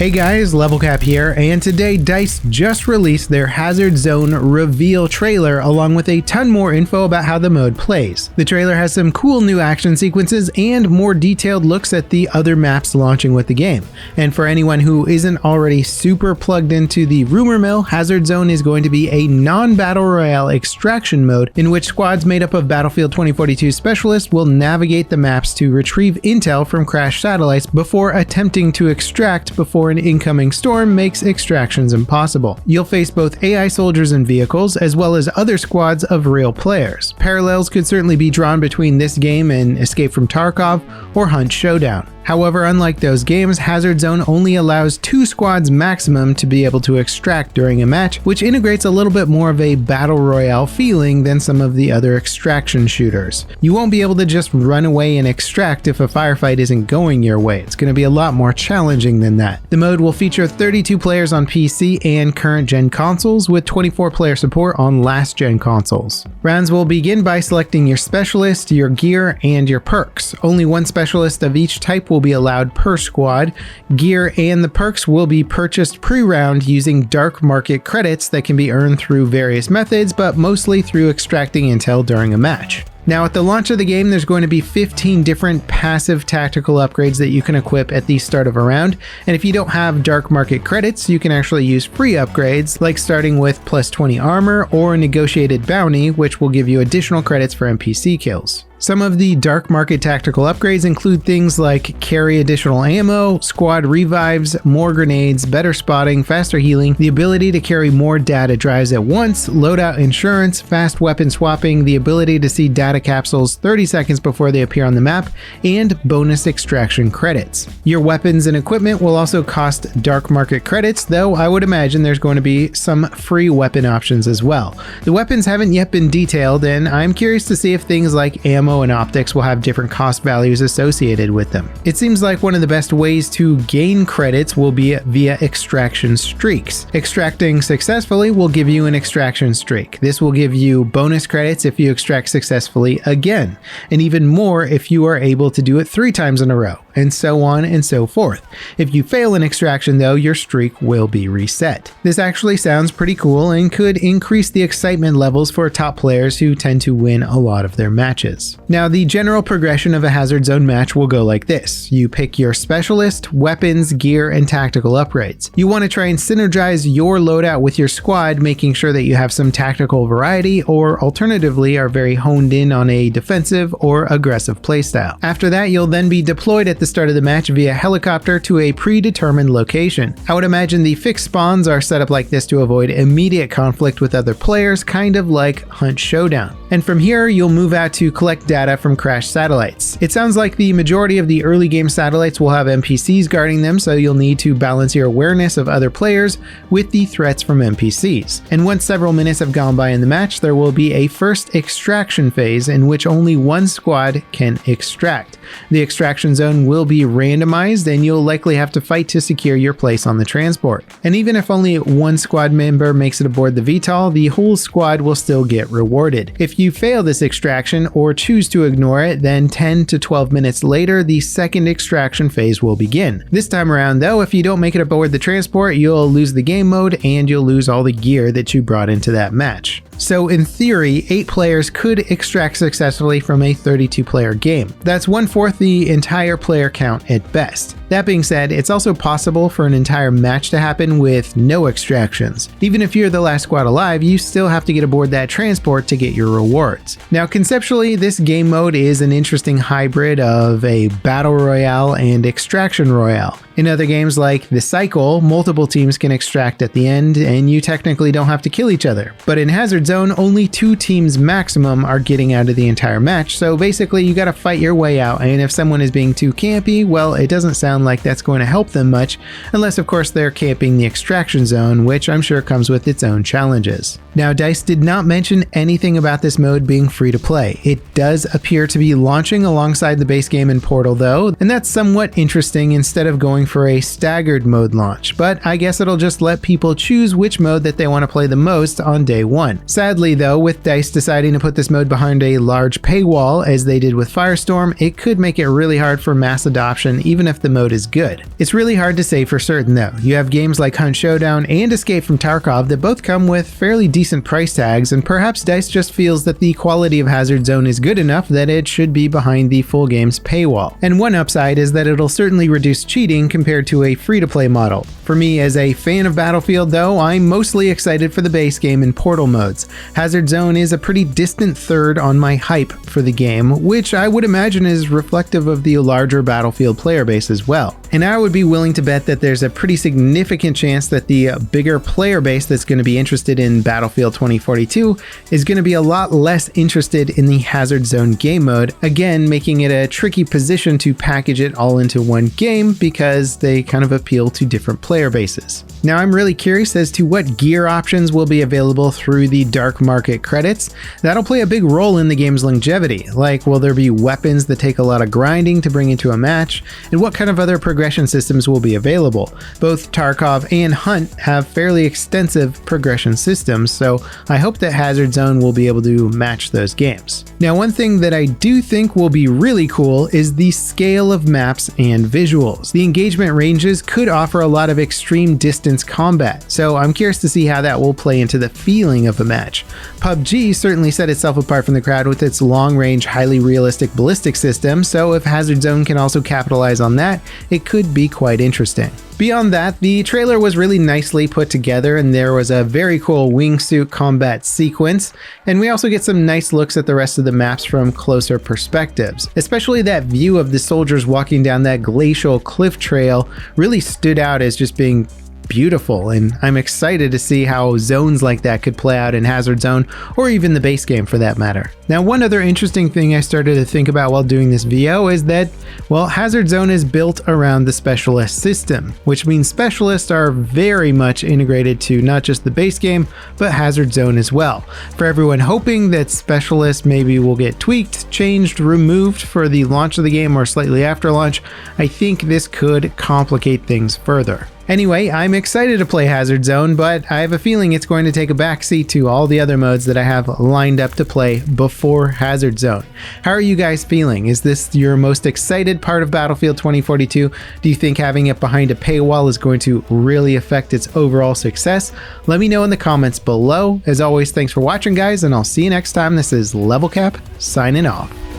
Hey guys, LevelCap here, and today DICE just released their Hazard Zone reveal trailer along with a ton more info about how the mode plays. The trailer has some cool new action sequences and more detailed looks at the other maps launching with the game. And for anyone who isn't already super plugged into the rumor mill, Hazard Zone is going to be a non-battle royale extraction mode in which squads made up of Battlefield 2042 specialists will navigate the maps to retrieve intel from crashed satellites before attempting to extract before an incoming storm makes extractions impossible. You'll face both AI soldiers and vehicles, as well as other squads of real players. Parallels could certainly be drawn between this game and Escape from Tarkov or Hunt Showdown. However, unlike those games, Hazard Zone only allows 2 squads maximum to be able to extract during a match, which integrates a little bit more of a battle royale feeling than some of the other extraction shooters. You won't be able to just run away and extract if a firefight isn't going your way. It's going to be a lot more challenging than that. The mode will feature 32 players on PC and current gen consoles, with 24 player support on last gen consoles. Rounds will begin by selecting your specialist, your gear, and your perks. Only one specialist of each type will be allowed per squad. Gear and the perks will be purchased pre-round using dark market credits that can be earned through various methods, but mostly through extracting intel during a match. Now, at the launch of the game, there's going to be 15 different passive tactical upgrades that you can equip at the start of a round, and if you don't have dark market credits, you can actually use free upgrades, like starting with plus 20 armor or a negotiated bounty, which will give you additional credits for NPC kills. Some of the dark market tactical upgrades include things like carry additional ammo, squad revives, more grenades, better spotting, faster healing, the ability to carry more data drives at once, loadout insurance, fast weapon swapping, the ability to see data capsules 30 seconds before they appear on the map, and bonus extraction credits. Your weapons and equipment will also cost dark market credits, though I would imagine there's going to be some free weapon options as well. The weapons haven't yet been detailed, and I'm curious to see if things like ammo and optics will have different cost values associated with them. It seems like one of the best ways to gain credits will be via extraction streaks. Extracting successfully will give you an extraction streak. This will give you bonus credits if you extract successfully again, and even more if you are able to do it 3 times in a row, and so on and so forth. If you fail an extraction though, your streak will be reset. This actually sounds pretty cool and could increase the excitement levels for top players who tend to win a lot of their matches. Now, the general progression of a Hazard Zone match will go like this. You pick your specialist, weapons, gear, and tactical upgrades. You want to try and synergize your loadout with your squad, making sure that you have some tactical variety, or alternatively are very honed in on a defensive or aggressive playstyle. After that, you'll then be deployed at the start of the match via helicopter to a predetermined location. I would imagine the fixed spawns are set up like this to avoid immediate conflict with other players, kind of like Hunt Showdown. And from here, you'll move out to collect data from crashed satellites. It sounds like the majority of the early game satellites will have NPCs guarding them, so you'll need to balance your awareness of other players with the threats from NPCs. And once several minutes have gone by in the match, there will be a first extraction phase in which only one squad can extract. The extraction zone will be randomized, and you'll likely have to fight to secure your place on the transport. And even if only one squad member makes it aboard the VTOL, the whole squad will still get rewarded. If you fail this extraction or choose to ignore it, then 10 to 12 minutes later, the second extraction phase will begin. This time around though, if you don't make it aboard the transport, you'll lose the game mode and you'll lose all the gear that you brought into that match. So in theory, 8 players could extract successfully from a 32 player game. That's 1/4 the entire player count at best. That being said, it's also possible for an entire match to happen with no extractions. Even if you're the last squad alive, you still have to get aboard that transport to get your rewards. Now, conceptually, this game mode is an interesting hybrid of a battle royale and extraction royale. In other games like The Cycle, multiple teams can extract at the end, and you technically don't have to kill each other. But in Hazard Zone, only 2 teams maximum are getting out of the entire match, so basically you gotta fight your way out, and if someone is being too campy, well, it doesn't sound like that's going to help them much, unless of course they're camping the extraction zone, which I'm sure comes with its own challenges. Now, DICE did not mention anything about this mode being free to play. It does appear to be launching alongside the base game in Portal though, and that's somewhat interesting instead of going for a staggered mode launch, but I guess it'll just let people choose which mode that they want to play the most on day one. Sadly though, with DICE deciding to put this mode behind a large paywall as they did with Firestorm, it could make it really hard for mass adoption even if the mode is good. It's really hard to say for certain though. You have games like Hunt Showdown and Escape from Tarkov that both come with fairly decent price tags, and perhaps DICE just feels that the quality of Hazard Zone is good enough that it should be behind the full game's paywall. And one upside is that it'll certainly reduce cheating compared to a free-to-play model. For me, as a fan of Battlefield though, I'm mostly excited for the base game and Portal modes. Hazard Zone is a pretty distant third on my hype for the game, which I would imagine is reflective of the larger Battlefield player base as well. And I would be willing to bet that there's a pretty significant chance that the bigger player base that's going to be interested in Battlefield 2042 is going to be a lot less interested in the Hazard Zone game mode, again making it a tricky position to package it all into one game because they kind of appeal to different player bases. Now I'm really curious as to what gear options will be available through the Dark Market credits. That'll play a big role in the game's longevity. Like, will there be weapons that take a lot of grinding to bring into a match? And what kind of other progression systems will be available? Both Tarkov and Hunt have fairly extensive progression systems, so I hope that Hazard Zone will be able to match those games. Now, one thing that I do think will be really cool is the scale of maps and visuals. The engagement ranges could offer a lot of extreme distance combat, so I'm curious to see how that will play into the feeling of a match. PUBG certainly set itself apart from the crowd with its long-range, highly realistic ballistic system, so if Hazard Zone can also capitalize on that, it could be quite interesting. Beyond that, the trailer was really nicely put together and there was a very cool wingsuit combat sequence, and we also get some nice looks at the rest of the maps from closer perspectives. Especially that view of the soldiers walking down that glacial cliff trail really stood out as just being beautiful, and I'm excited to see how zones like that could play out in Hazard Zone, or even the base game for that matter. Now, one other interesting thing I started to think about while doing this video is that, well, Hazard Zone is built around the Specialist system, which means Specialists are very much integrated to not just the base game, but Hazard Zone as well. For everyone hoping that Specialists maybe will get tweaked, changed, removed for the launch of the game or slightly after launch, I think this could complicate things further. Anyway, I'm excited to play Hazard Zone, but I have a feeling it's going to take a backseat to all the other modes that I have lined up to play before Hazard Zone. How are you guys feeling? Is this your most excited part of Battlefield 2042? Do you think having it behind a paywall is going to really affect its overall success? Let me know in the comments below. As always, thanks for watching guys, and I'll see you next time. This is Level Cap signing off.